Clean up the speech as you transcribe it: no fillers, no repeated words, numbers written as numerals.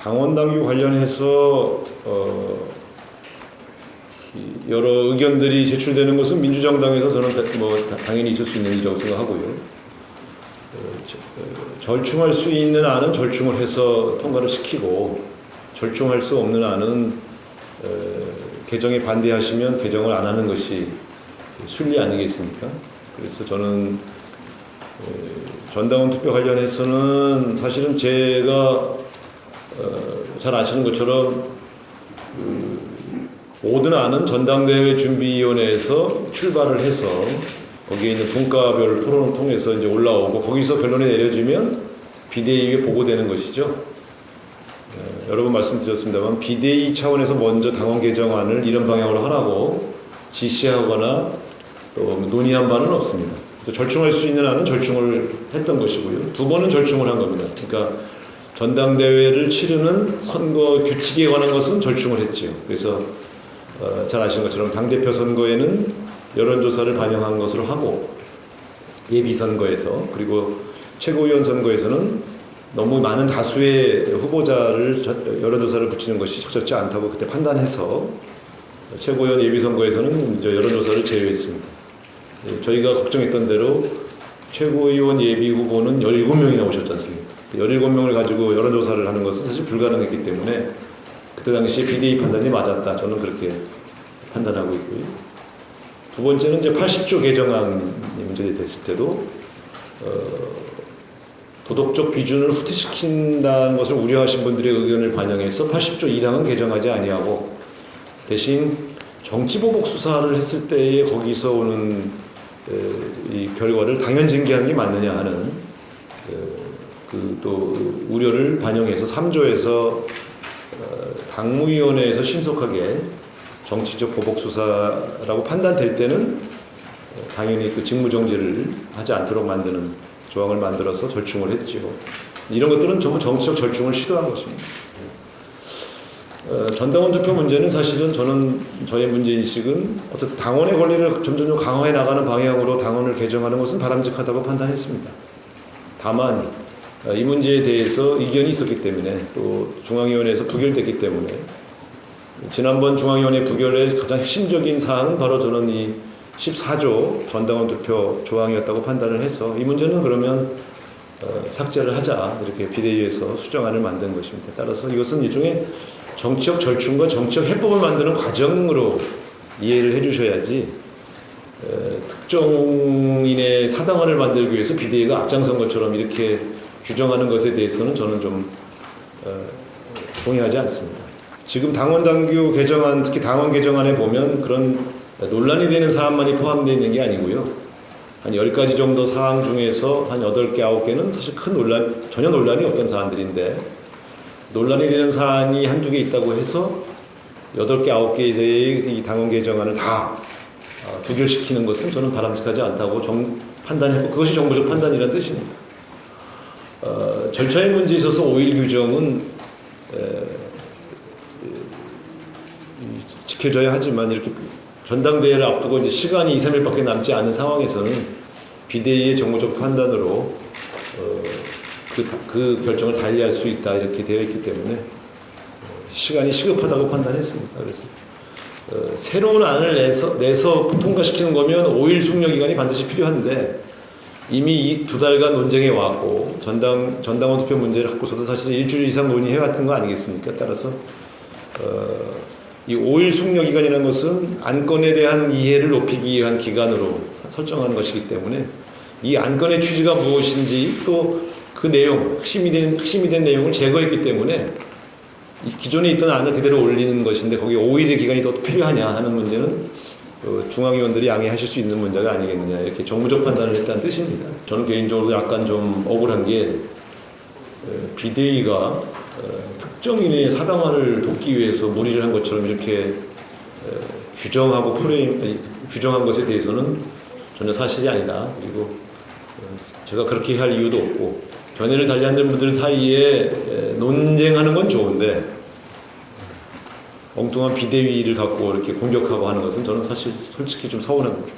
당원 당규 관련해서 여러 의견들이 제출되는 것은 민주정당에서 저는 당연히 있을 수 있는 일이라고 생각하고요. 절충할 수 있는 안은 절충을 해서 통과를 시키고 절충할 수 없는 안은 개정에 반대하시면 개정을 안 하는 것이 순리 아니겠습니까? 그래서 저는 전당원 투표 관련해서는 사실은 제가 잘 아시는 것처럼 모든 안은 전당대회 준비위원회에서 출발을 해서 거기에 있는 분과별 토론을 통해서 이제 올라오고 거기서 결론이 내려지면 비대위에 보고되는 것이죠. 여러 번 말씀드렸습니다만 비대위 차원에서 먼저 당원 개정안을 이런 방향으로 하라고 지시하거나 또 논의한 바는 없습니다. 그래서 절충할 수 있는 안은 절충을 했던 것이고요. 두 번은 절충을 한 겁니다. 그러니까 전당대회를 치르는 선거 규칙에 관한 것은 절충을 했지요. 그래서 잘 아시는 것처럼 당대표 선거에는 여론조사를 반영한 것으로 하고 예비선거에서 그리고 최고위원 선거에서는 너무 많은 다수의 후보자를 여론조사를 붙이는 것이 적절치 않다고 그때 판단해서 최고위원 예비선거에서는 이제 여론조사를 제외했습니다. 저희가 걱정했던 대로 최고위원 예비 후보는 17명이나 오셨지 않습니까? 17명을 가지고 여론조사를 하는 것은 사실 불가능했기 때문에 그때 당시에 비대위 판단이 맞았다. 저는 그렇게 판단하고 있고요. 두 번째는 이제 80조 개정안이 문제됐을 때도 도덕적 기준을 후퇴시킨다는 것을 우려하신 분들의 의견을 반영해서 80조 1항은 개정하지 아니하고 대신 정치보복 수사를 했을 때에 거기서 오는 이 결과를 당연 징계하는 게 맞느냐 하는 또 우려를 반영해서 3조에서 당무위원회에서 신속하게 정치적 보복 수사라고 판단될 때는 당연히 그 직무정지를 하지 않도록 만드는 조항을 만들어서 절충을 했죠. 이런 것들은 전부 정치적 절충을 시도한 것입니다. 전당원 투표 문제는 사실은 저는 저의 문제인식은 어쨌든 당원의 권리를 점점 강화해 나가는 방향으로 당원을 개정하는 것은 바람직하다고 판단했습니다. 다만 이 문제에 대해서 이견이 있었기 때문에 또 중앙위원회에서 부결됐기 때문에 지난번 중앙위원회 부결의 가장 핵심적인 사항은 바로 저는 이 14조 전당원 투표 조항이었다고 판단을 해서 이 문제는 그러면 삭제를 하자 이렇게 비대위에서 수정안을 만든 것입니다. 따라서 이것은 일종의 정치적 절충과 정치적 해법을 만드는 과정으로 이해를 해주셔야지 특정인의 사당안을 만들기 위해서 비대위가 앞장선 것처럼 이렇게 규정하는 것에 대해서는 저는 좀 동의하지 않습니다. 지금 당원 당규 개정안, 특히 당원 개정안에 보면 그런 논란이 되는 사안만이 포함되어 있는 게 아니고요. 한 10가지 정도 사항 중에서 한 8개, 9개는 사실 전혀 논란이 없던 사안들인데 논란이 되는 사안이 한두 개 있다고 해서 8개, 9개의 이 당원 개정안을 다 부결시키는 것은 저는 바람직하지 않다고 판단했고 그것이 정부적 판단이라는 뜻입니다. 절차의 문제에 있어서 5일 규정은 지켜져야 하지만 이렇게 전당대회를 앞두고 이제 시간이 2, 3일밖에 남지 않은 상황에서는 비대위의 정무적 판단으로 그 결정을 달리할 수 있다 이렇게 되어 있기 때문에 시간이 시급하다고 판단했습니다. 그래서 새로운 안을 내서 통과시키는 거면 5일 숙려 기간이 반드시 필요한데 이미 2달간 논쟁해 왔고 전당원 투표 문제를 갖고서도 사실 일주일 이상 논의해 왔던 거 아니겠습니까? 따라서 이 5일 숙려 기간이라는 것은 안건에 대한 이해를 높이기 위한 기간으로 설정한 것이기 때문에 이 안건의 취지가 무엇인지 또 그 내용, 핵심이 된 내용을 제거했기 때문에 이 기존에 있던 안을 그대로 올리는 것인데 거기에 5일의 기간이 더 필요하냐 하는 문제는 중앙위원들이 양해하실 수 있는 문제가 아니겠느냐 이렇게 정무적 판단을 했다는 뜻입니다. 저는 개인적으로 약간 좀 억울한 게 비대위가 특정인의 사당화를 돕기 위해서 무리를 한 것처럼 이렇게 규정하고 규정한 것에 대해서는 전혀 사실이 아니다. 그리고 제가 그렇게 할 이유도 없고 견해를 달리하는 분들 사이에 논쟁하는 건 좋은데 엉뚱한 비대위를 갖고 이렇게 공격하고 하는 것은 저는 사실 솔직히 좀 서운합니다.